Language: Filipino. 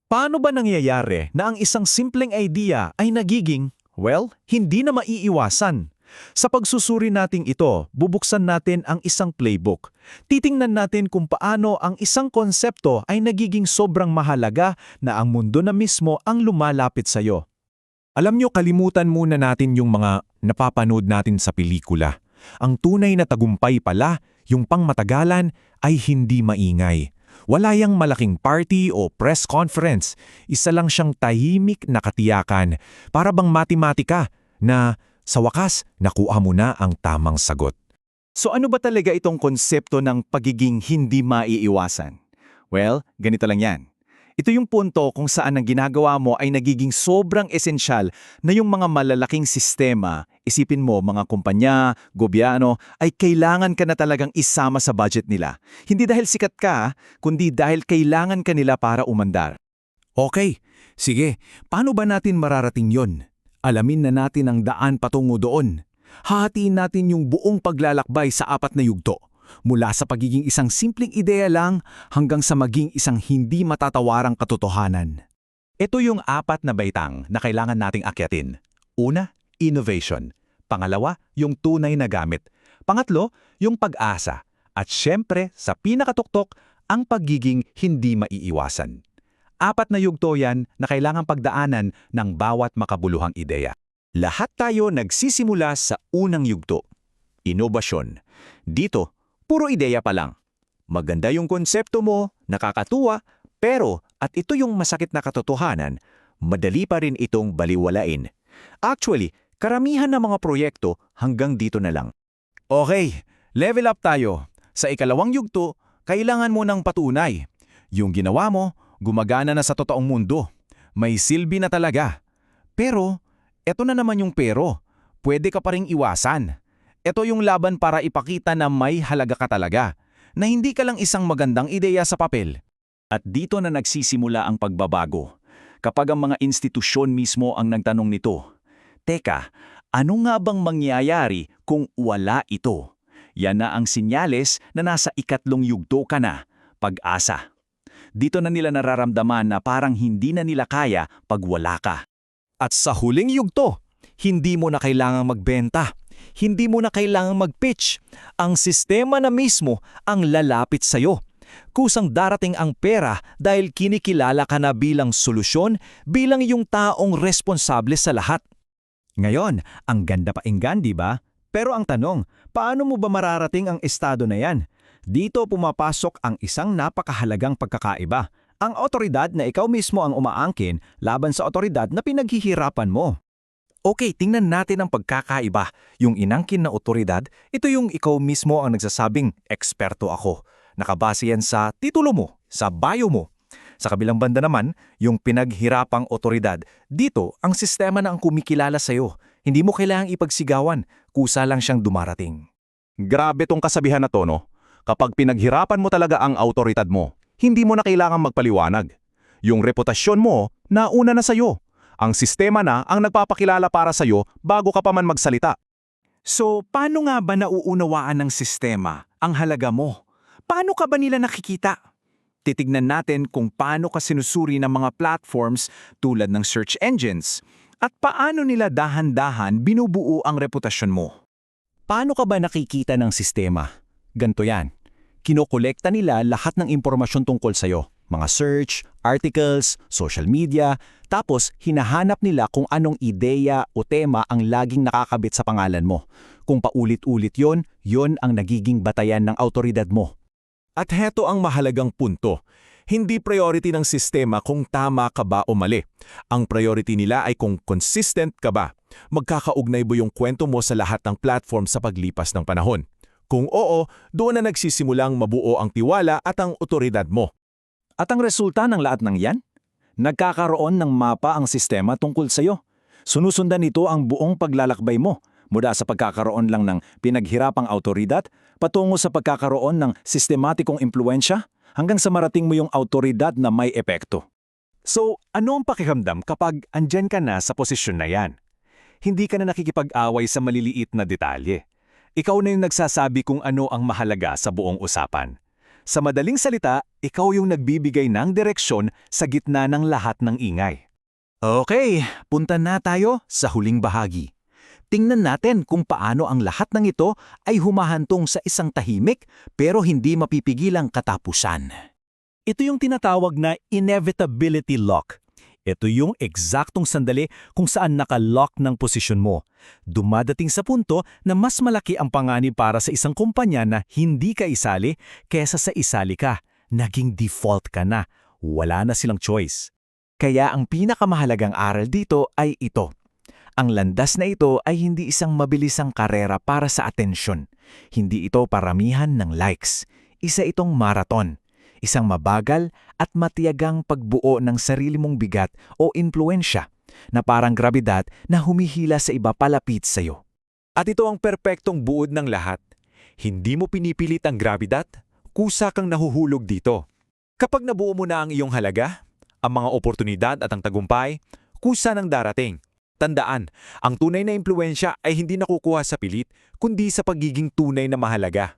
Paano ba nangyayari na ang isang simpleng idea ay nagiging, well, hindi na maiiwasan? Sa pagsusuri nating ito, bubuksan natin ang isang playbook. Titingnan natin kung paano ang isang konsepto ay nagiging sobrang mahalaga na ang mundo na mismo ang lumalapit sa'yo. Alam nyo, kalimutan muna natin yung mga napapanood natin sa pelikula. Ang tunay na tagumpay pala, yung pangmatagalan, ay hindi maingay. Wala yang malaking party o press conference. Isa lang siyang tahimik na katiyakan, para bang matematika, na sa wakas, nakuha mo na ang tamang sagot. So ano ba talaga itong konsepto ng pagiging hindi maiiwasan? Well, ganito lang yan. Ito yung punto kung saan ang ginagawa mo ay nagiging sobrang esensyal na yung mga malalaking sistema, isipin mo mga kumpanya, gobyerno, ay kailangan ka na talagang isama sa budget nila. Hindi dahil sikat ka, kundi dahil kailangan ka nila para umandar. Okay, sige, paano ba natin mararating yon? Alamin na natin ang daan patungo doon. Hahatiin natin yung buong paglalakbay sa 4 na yugto. Mula sa pagiging isang simpleng ideya lang hanggang sa maging isang hindi matatawarang katotohanan. Ito yung 4 na baitang na kailangan nating akyatin. Una, innovation. Pangalawa, yung tunay na gamit. Pangatlo, yung pag-asa. At syempre, sa pinakatuktok, ang pagiging hindi maiiwasan. 4 na yugto yan na kailangang pagdaanan ng bawat makabuluhang ideya. Lahat tayo nagsisimula sa unang yugto. Inobasyon. Dito, puro ideya pa lang. Maganda yung konsepto mo, nakakatuwa, pero at ito yung masakit na katotohanan, madali pa rin itong baliwalain. Actually, karamihan ng mga proyekto hanggang dito na lang. Okay, level up tayo. Sa ikalawang yugto, kailangan mo ng patunay. Yung ginawa mo, gumagana na sa totoong mundo. May silbi na talaga. Pero, eto na naman yung pero. Pwede ka pa ring iwasan. Ito yung laban para ipakita na may halaga ka talaga, na hindi ka lang isang magandang ideya sa papel. At dito na nagsisimula ang pagbabago. Kapag ang mga institusyon mismo ang nagtanong nito, teka, ano nga bang mangyayari kung wala ito? Yan na ang sinyales na nasa ikatlong yugto ka na, pag-asa. Dito na nila nararamdaman na parang hindi na nila kaya pag wala ka. At sa huling yugto, hindi mo na kailangang magbenta. Hindi mo na kailangang mag-pitch. Ang sistema na mismo ang lalapit sa'yo. Kusang darating ang pera dahil kinikilala ka na bilang solusyon, bilang yung taong responsable sa lahat. Ngayon, ang ganda pakinggan, di ba? Pero ang tanong, paano mo ba mararating ang estado na yan? Dito pumapasok ang isang napakahalagang pagkakaiba. Ang otoridad na ikaw mismo ang umaangkin laban sa otoridad na pinaghihirapan mo. Okay, tingnan natin ang pagkakaiba. Yung inangkin na otoridad, ito yung ikaw mismo ang nagsasabing, eksperto ako. Nakabase yan sa titulo mo, sa bio mo. Sa kabilang banda naman, yung pinaghirapang otoridad, dito ang sistema na ang kumikilala sa'yo. Hindi mo kailangang ipagsigawan, kusa lang siyang dumarating. Grabe tong kasabihan na to, no? Kapag pinaghirapan mo talaga ang otoridad mo, hindi mo na kailangang magpaliwanag. Yung reputasyon mo, nauna na sa'yo. Ang sistema na ang nagpapakilala para sa'yo bago ka pa man magsalita. So, paano nga ba nauunawaan ng sistema ang halaga mo? Paano ka ba nila nakikita? Titignan natin kung paano ka sinusuri ng mga platforms tulad ng search engines at paano nila dahan-dahan binubuo ang reputasyon mo. Paano ka ba nakikita ng sistema? Ganito yan. Kinokolekta nila lahat ng impormasyon tungkol sa'yo. Mga search, articles, social media, tapos hinahanap nila kung anong ideya o tema ang laging nakakabit sa pangalan mo. Kung paulit-ulit yon ang nagiging batayan ng autoridad mo. At heto ang mahalagang punto. Hindi priority ng sistema kung tama ka ba o mali. Ang priority nila ay kung consistent ka ba. Magkakaugnay ba yung kwento mo sa lahat ng platform sa paglipas ng panahon? Kung oo, doon na nagsisimulang mabuo ang tiwala at ang otoridad mo. At ang resulta ng lahat ng yan? Nagkakaroon ng mapa ang sistema tungkol sa iyo. Sunusundan nito ang buong paglalakbay mo, mula sa pagkakaroon lang ng pinaghirapang autoridad, patungo sa pagkakaroon ng sistematikong impluensya, hanggang sa marating mo yung autoridad na may epekto. So, ano ang pakiramdam kapag andyan ka na sa posisyon na yan? Hindi ka na nakikipag-away sa maliliit na detalye. Ikaw na yung nagsasabi kung ano ang mahalaga sa buong usapan. Sa madaling salita, ikaw yung nagbibigay ng direksyon sa gitna ng lahat ng ingay. Okay, punta na tayo sa huling bahagi. Tingnan natin kung paano ang lahat ng ito ay humahantong sa isang tahimik pero hindi mapipigilang katapusan. Ito yung tinatawag na inevitability lock. Ito yung eksaktong sandali kung saan naka-lock ng posisyon mo. Dumadating sa punto na mas malaki ang panganib para sa isang kumpanya na hindi ka isali kesa sa isali ka. Naging default ka na. Wala na silang choice. Kaya ang pinakamahalagang aral dito ay ito. Ang landas na ito ay hindi isang mabilisang karera para sa atensyon. Hindi ito paramihan ng likes. Isa itong marathon. Isang mabagal at matiyagang pagbuo ng sarili mong bigat o impluensya na parang grabidad na humihila sa iba palapit sa iyo. At ito ang perpektong buod ng lahat. Hindi mo pinipilit ang grabidad, kusa kang nahuhulog dito. Kapag nabuo mo na ang iyong halaga, ang mga oportunidad at ang tagumpay, kusa ng darating. Tandaan, ang tunay na impluensya ay hindi nakukuha sa pilit, kundi sa pagiging tunay na mahalaga.